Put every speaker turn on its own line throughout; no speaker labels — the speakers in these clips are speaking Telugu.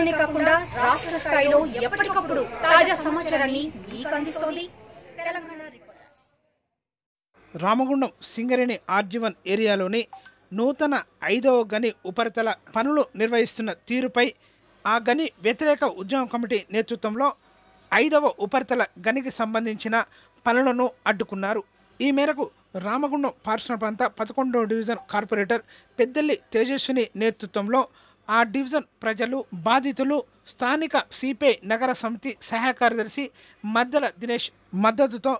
జిల్లాలోనే కాకుండా రాష్ట్ర స్థాయిలో ఎప్పటికప్పుడు తాజా సమాచారాన్ని మీకు అందిస్తోంది తెలంగాణ రిపోర్టర్.
రామగుండం సింగరేణి ఆర్జీవన్ ఏరియాలోని నూతన 5వ గని ఉపరితల పనులు నిర్వహిస్తున్న తీరుపై ఆ గని వ్యతిరేక ఉద్యమ కమిటీ నేతృత్వంలో 5వ ఉపరితల గనికి సంబంధించిన పనులను అడ్డుకున్నారు. ఈ మేరకు రామగుండం పారిశ్రామిక ప్రాంత 11వ డివిజన్ కార్పొరేటర్ పెద్దెల్లి తేజస్విని నేతృత్వంలో ఆ డివిజన్ ప్రజలు, బాధితులు, స్థానిక సిపిఐ నగర సమితి సహాయ కార్యదర్శి మద్దెల దినేష్ మద్దతుతో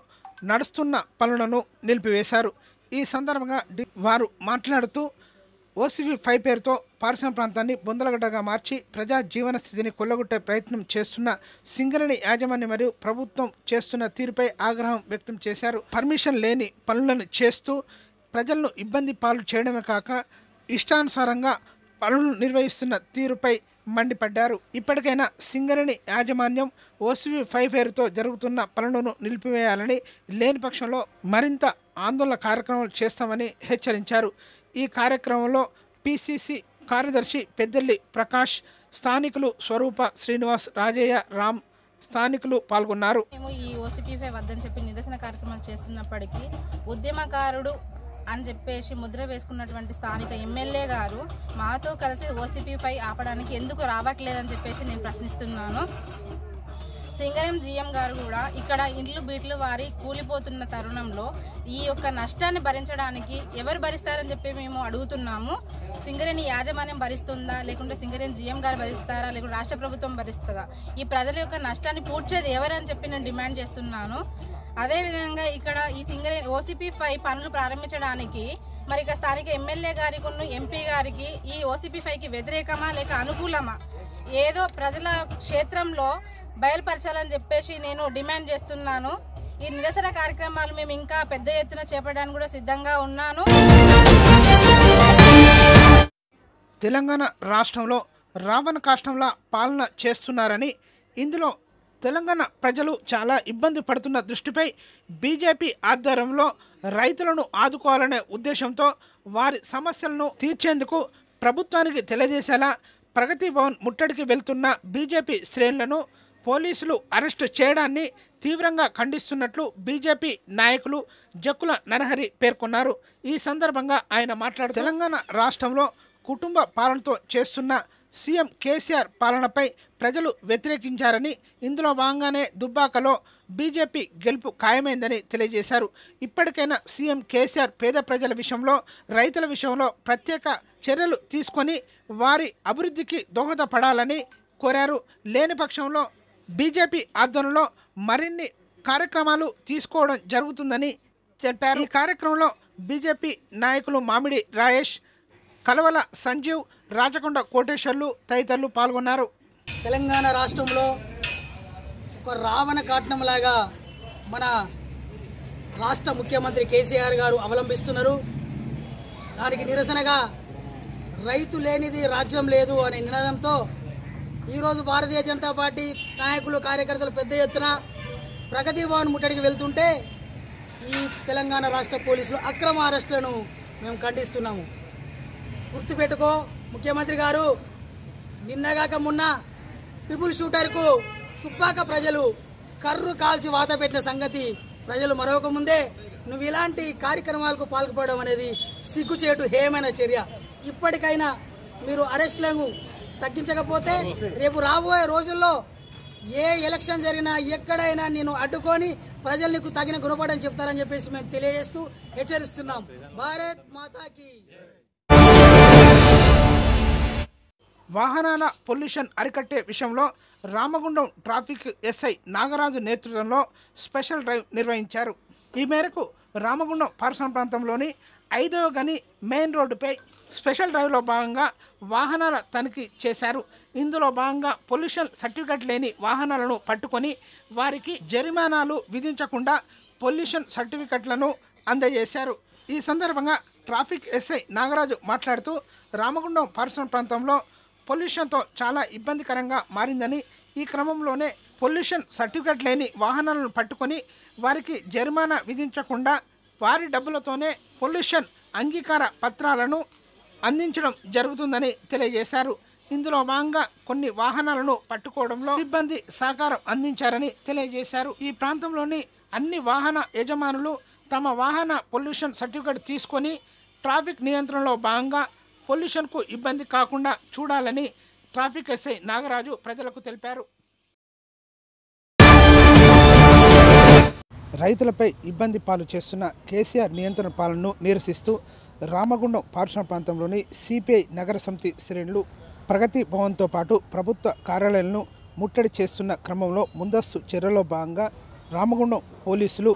నడుస్తున్న పనులను నిలిపివేశారు. ఈ సందర్భంగా వారు మాట్లాడుతూ OCP5 పేరుతో పారిశ్రామిక ప్రాంతాన్ని బొందలగడ్డగా మార్చి ప్రజా జీవన స్థితిని కొల్లగొట్టే ప్రయత్నం చేస్తున్న సింగరేణి యాజమాన్యం మరియు ప్రభుత్వం చేస్తున్న తీరుపై ఆగ్రహం వ్యక్తం చేశారు. పర్మిషన్ లేని పనులను చేస్తూ ప్రజలను ఇబ్బంది పాలు చేయడమే కాక ఇష్టానుసారంగా పనులు నిర్వహిస్తున్న తీరుపై మండిపడ్డారు. ఇప్పటికైనా సింగరేణి యాజమాన్యం OCP5 పేరుతో జరుగుతున్న పనులను నిలిపివేయాలని, లేని పక్షంలో మరింత ఆందోళన కార్యక్రమాలు చేస్తామని హెచ్చరించారు. ఈ కార్యక్రమంలో PCC కార్యదర్శి పెద్దెల్లి ప్రకాష్, స్థానికులు స్వరూప, శ్రీనివాస్, రాజయ్య, రామ్ స్థానికులు పాల్గొన్నారు.
మేము ఈ OCP5 వద్దని చెప్పి నిరసన కార్యక్రమాలు చేస్తున్నప్పటికీ ఉద్యమకారుడు అని చెప్పేసి ముద్ర వేసుకున్నటువంటి స్థానిక ఎమ్మెల్యే గారు మాతో కలిసి OCP5 ఆపడానికి ఎందుకు రావట్లేదని చెప్పేసి నేను ప్రశ్నిస్తున్నాను. సింగరేణి GM గారు కూడా ఇక్కడ ఇండ్లు బీట్లు వారి కూలిపోతున్న తరుణంలో ఈ యొక్క నష్టాన్ని భరించడానికి ఎవరు భరిస్తారని చెప్పి మేము అడుగుతున్నాము. సింగరేణి యాజమాన్యం భరిస్తుందా, లేకుంటే సింగరేణి GM గారు భరిస్తారా, లేకుంటే రాష్ట్ర ప్రభుత్వం భరిస్తుందా? ఈ ప్రజల యొక్క నష్టాన్ని పూడ్చేది ఎవరని చెప్పి నేను డిమాండ్ చేస్తున్నాను. అదేవిధంగా ఇక్కడ ఈ సింగరేణి OCP5 పనులు ప్రారంభించడానికి మరి ఇక స్థానిక ఎమ్మెల్యే గారికి MP గారికి ఈ OCP5కి వ్యతిరేకమా లేక అనుకూలమా ఏదో ప్రజల క్షేత్రంలో బయలుపరచాలని చెప్పేసి నేను డిమాండ్ చేస్తున్నాను. ఈ నిరసన కార్యక్రమాలు మేము ఇంకా పెద్ద ఎత్తున చేపట్టడానికి కూడా సిద్ధంగా ఉన్నాను.
తెలంగాణ రాష్ట్రంలో రావణ కాష్టంలా పాలన చేస్తున్నారని, ఇందులో తెలంగాణ ప్రజలు చాలా ఇబ్బంది పడుతున్న దృష్టిపై బీజేపీ ఆధ్వర్యంలో రైతులను ఆదుకోవాలనే ఉద్దేశంతో వారి సమస్యలను తీర్చేందుకు ప్రభుత్వానికి తెలియజేసేలా ప్రగతి భవన్ ముట్టడికి వెళ్తున్న బీజేపీ శ్రేణులను పోలీసులు అరెస్టు చేయడాన్ని తీవ్రంగా ఖండిస్తున్నట్లు బీజేపీ నాయకులు జక్కుల నరహరి పేర్కొన్నారు. ఈ సందర్భంగా ఆయన మాట్లాడుతూ తెలంగాణ రాష్ట్రంలో కుటుంబ పాలనతో చేస్తున్న సీఎం కేసీఆర్ పాలనపై ప్రజలు వ్యతిరేకించారని, ఇందులో భాగంగానే దుబ్బాకలో బీజేపీ గెలుపు ఖాయమైందని తెలియజేశారు. ఇప్పటికైనా సీఎం కేసీఆర్ పేద ప్రజల విషయంలో, రైతుల విషయంలో ప్రత్యేక చర్యలు తీసుకొని వారి అభివృద్ధికి దోహదపడాలని కోరారు. లేని పక్షంలో బీజేపీ ఆధ్వర్యంలో మరిన్ని కార్యక్రమాలు తీసుకోవడం జరుగుతుందని చెప్పారు. ఈ కార్యక్రమంలో బీజేపీ నాయకులు మామిడి రాయేష్, కలవల సంజీవ్, రాచకొండ కోటేశ్వర్లు తదితరులు పాల్గొన్నారు.
తెలంగాణ రాష్ట్రంలో ఒక రావణ కాట్నంలాగా మన రాష్ట్ర ముఖ్యమంత్రి కేసీఆర్ గారు అవలంబిస్తున్నారు. దానికి నిరసనగా రైతు లేనిది రాజ్యం లేదు అనే నినాదంతో ఈరోజు భారతీయ జనతా పార్టీ నాయకులు, కార్యకర్తలు పెద్ద ఎత్తున ప్రగతి భవన్ ముట్టడికి వెళ్తుంటే ఈ తెలంగాణ రాష్ట్ర పోలీసులు అక్రమ అరెస్టులను మేము ఖండిస్తున్నాము. గుర్తుపెట్టుకో ముఖ్యమంత్రి గారు, నిన్నగాక మొన్న ట్రిపుల్ షూటర్కు తుప్పాక ప్రజలు కర్రు కాల్చి వాత పెట్టిన సంగతి ప్రజలు మరొక ముందే నువ్వు ఇలాంటి కార్యక్రమాలకు పాల్గొనడం అనేది సిగ్గుచేటు హేయమైన చర్య. ఇప్పటికైనా మీరు అరెస్టులను తగ్గించకపోతే రేపు రాబోయే రోజుల్లో ఏ ఎలక్షన్ జరిగినా ఎక్కడైనా నేను అడ్డుకొని ప్రజలు నీకు తగిన గుణపడని చెప్తారని చెప్పేసి మేము తెలియజేస్తూ హెచ్చరిస్తున్నాం. భారత్ మాతాకి.
వాహనాల పొల్యూషన్ అరికట్టే విషయంలో రామగుండం ట్రాఫిక్ SI నాగరాజు నేతృత్వంలో స్పెషల్ డ్రైవ్ నిర్వహించారు. ఈ మేరకు రామగుండం పారిశ్రామిక ప్రాంతంలోని 5వ గని మెయిన్ రోడ్డుపై స్పెషల్ డ్రైవ్లో భాగంగా వాహనాల తనిఖీ చేశారు. ఇందులో భాగంగా పొల్యూషన్ సర్టిఫికెట్ లేని వాహనాలను పట్టుకొని వారికి జరిమానాలు విధించకుండా పొల్యూషన్ సర్టిఫికెట్లను అందజేశారు. ఈ సందర్భంగా ట్రాఫిక్ SI నాగరాజు మాట్లాడుతూ రామగుండం పారిశ్రామిక ప్రాంతంలో పొల్యూషన్తో చాలా ఇబ్బందికరంగా మారిందని, ఈ క్రమంలోనే పొల్యూషన్ సర్టిఫికెట్ లేని వాహనాలను పట్టుకొని వారికి జరిమానా విధించకుండా వారి డబ్బులతోనే పొల్యూషన్ అంగీకార పత్రాలను అందించడం జరుగుతుందని తెలియజేశారు. ఇందులో భాగంగా కొన్ని వాహనాలను పట్టుకోవడంలో సిబ్బంది సహకారం అందించారని తెలియజేశారు. ఈ ప్రాంతంలోని అన్ని వాహన యజమానులు తమ వాహన పొల్యూషన్ సర్టిఫికేట్ తీసుకొని ట్రాఫిక్ నియంత్రణలో భాగంగా పొల్యూషన్కు ఇబ్బంది కాకుండా చూడాలని ట్రాఫిక్ ఎస్ఐ నాగరాజు ప్రజలకు తెలిపారు. రైతులపై ఇబ్బంది పాలు చేస్తున్న కేసీఆర్ నియంత్రణ పాలనను నిరసిస్తూ రామగుండం పారిశ్రామిక ప్రాంతంలోని సిపిఐ నగర సమితి శ్రేణులు ప్రగతి భవన్తో పాటు ప్రభుత్వ కార్యాలయాలను ముట్టడి చేస్తున్న క్రమంలో ముందస్తు చర్యలో భాగంగా రామగుండం పోలీసులు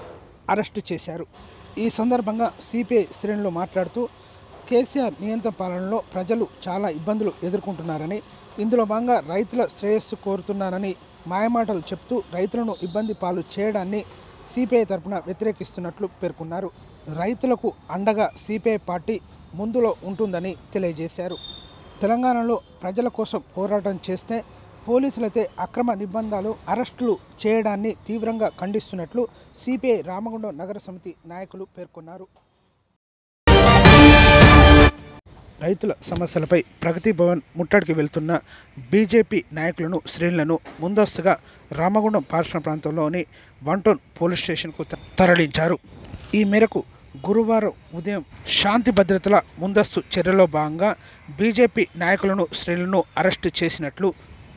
అరెస్టు చేశారు. ఈ సందర్భంగా సిపిఐ శ్రేణులు మాట్లాడుతూ కేసీఆర్ నియంత్రణ పాలనలో ప్రజలు చాలా ఇబ్బందులు ఎదుర్కొంటున్నారని, ఇందులో భాగంగా రైతుల శ్రేయస్సు కోరుతున్నారని మాయమాటలు చెప్తూ రైతులను ఇబ్బంది పాలు చేయడాన్ని సిపిఐ తరఫున వ్యతిరేకిస్తున్నట్లు పేర్కొన్నారు. రైతులకు అండగా సిపిఐ పార్టీ ముందులో ఉంటుందని తెలియజేశారు. తెలంగాణలో ప్రజల కోసం పోరాటం చేస్తే పోలీసులైతే అక్రమ నిబంధనలు అరెస్టులు చేయడాన్ని తీవ్రంగా ఖండిస్తున్నట్లు సిపిఐ రామగుండం నగర సమితి నాయకులు పేర్కొన్నారు. రైతుల సమస్యలపై ప్రగతి భవన్ ముట్టడికి వెళ్తున్న బీజేపీ నాయకులను శ్రేణులను ముందస్తుగా రామగుండం పారిశ్రామిక ప్రాంతంలోని 1 టౌన్ పోలీస్ స్టేషన్కు తరలించారు. ఈ మేరకు గురువారం ఉదయం శాంతి భద్రతల ముందస్తు చర్యలో భాగంగా బీజేపీ నాయకులను శ్రేణులను అరెస్టు చేసినట్లు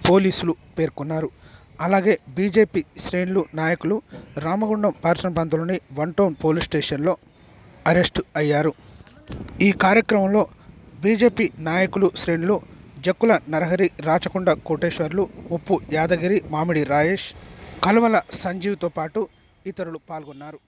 పోలీసులు పేర్కొన్నారు. అలాగే బీజేపీ శ్రేణులు నాయకులు రామగుండం పారిశ్రామిక ప్రాంతంలోని 1 టౌన్ పోలీస్ స్టేషన్లో అరెస్టు అయ్యారు. ఈ కార్యక్రమంలో బీజేపీ నాయకులు శ్రేణులు జక్కుల నరహరి, రాచకొండ కోటేశ్వర్లు, ఉప్పు యాదగిరి, మామిడి రాయేష్, కలువల సంజీవ్తో పాటు ఇతరులు పాల్గొన్నారు.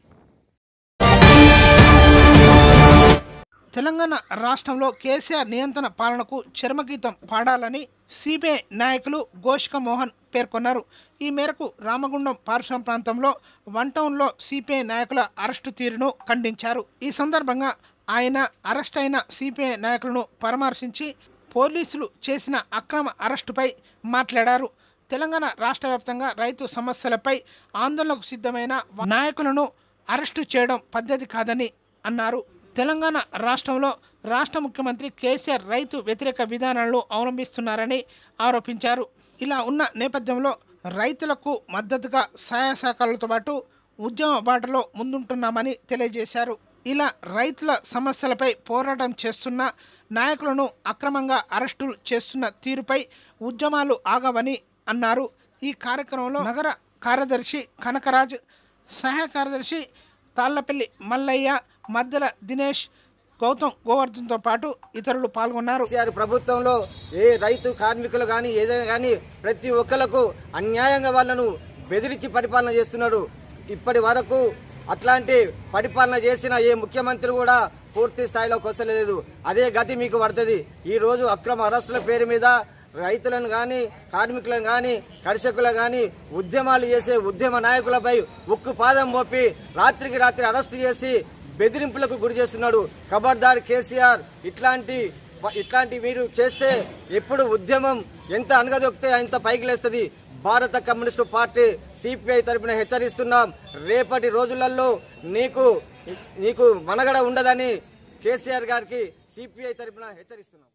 తెలంగాణ రాష్ట్రంలో కేసీఆర్ నియంత్రణ పాలనకు చర్మగీతం పాడాలని సిపిఐ నాయకులు గోషిక మోహన్ పేర్కొన్నారు. ఈ మేరకు రామగుండం పారిశ్రామిక ప్రాంతంలో 1 టౌన్లో సిపిఐ నాయకుల అరెస్టు తీరును ఖండించారు. ఈ సందర్భంగా ఆయన అరెస్ట్ అయిన సిపిఐ నాయకులను పరామర్శించి పోలీసులు చేసిన అక్రమ అరెస్టుపై మాట్లాడారు. తెలంగాణ రాష్ట్ర వ్యాప్తంగా రైతు సమస్యలపై ఆందోళనకు సిద్ధమైన నాయకులను అరెస్టు చేయడం పద్ధతి కాదని అన్నారు. తెలంగాణ రాష్ట్రంలో రాష్ట్ర ముఖ్యమంత్రి కేసీఆర్ రైతు వ్యతిరేక విధానాలను అవలంబిస్తున్నారని ఆరోపించారు. ఇలా ఉన్న నేపథ్యంలో రైతులకు మద్దతుగా సహాయ సహకారాలతో పాటు ఉద్యమ బాటలో ముందుంటున్నామని తెలియజేశారు. ఇలా రైతుల సమస్యలపై పోరాటం చేస్తున్న నాయకులను అక్రమంగా అరెస్టులు చేస్తున్న తీరుపై ఉద్యమాలు ఆగవని అన్నారు. ఈ కార్యక్రమంలో నగర కార్యదర్శి కనకరాజ్, సహాయ కార్యదర్శి తాళ్లపల్లి మల్లయ్య, మద్దెల దినేష్, గౌతమ్ గోవర్ధన్తో పాటు ఇతరులు పాల్గొన్నారు.
ప్రభుత్వంలో ఏ రైతు కార్మికులు కానీ ఏదైనా కానీ ప్రతి ఒక్కరికి అన్యాయంగా వాళ్ళను బెదిరించి పరిపాలన చేస్తున్నాడు. ఇప్పటి వరకు అట్లాంటి పరిపాలన చేసిన ఏ ముఖ్యమంత్రి కూడా పూర్తి స్థాయిలోకి వస్తలేదు. అదే గతి మీకు పడుతుంది. ఈ రోజు అక్రమ అరెస్టుల పేరు మీద రైతులను కానీ కార్మికులను కానీ కర్షకులను కానీ ఉద్యమాలు చేసే ఉద్యమ నాయకులపై ఉక్కు పాదం మోపి రాత్రికి రాత్రి అరెస్టు చేసి బెదిరింపులకు గురి చేస్తున్నాడు. ఖబర్దార్ కేసీఆర్, ఇట్లాంటి మీరు చేస్తే ఎప్పుడు ఉద్యమం ఎంత అనగదొక్కితే అంత పైకి లేస్తుంది. భారత కమ్యూనిస్టు పార్టీ సిపిఐ తరపున హెచ్చరిస్తున్నాం. రేపటి రోజులలో నీకు మనుగడ ఉండదని కేసీఆర్ గారికి సిపిఐ తరపున హెచ్చరిస్తున్నాం.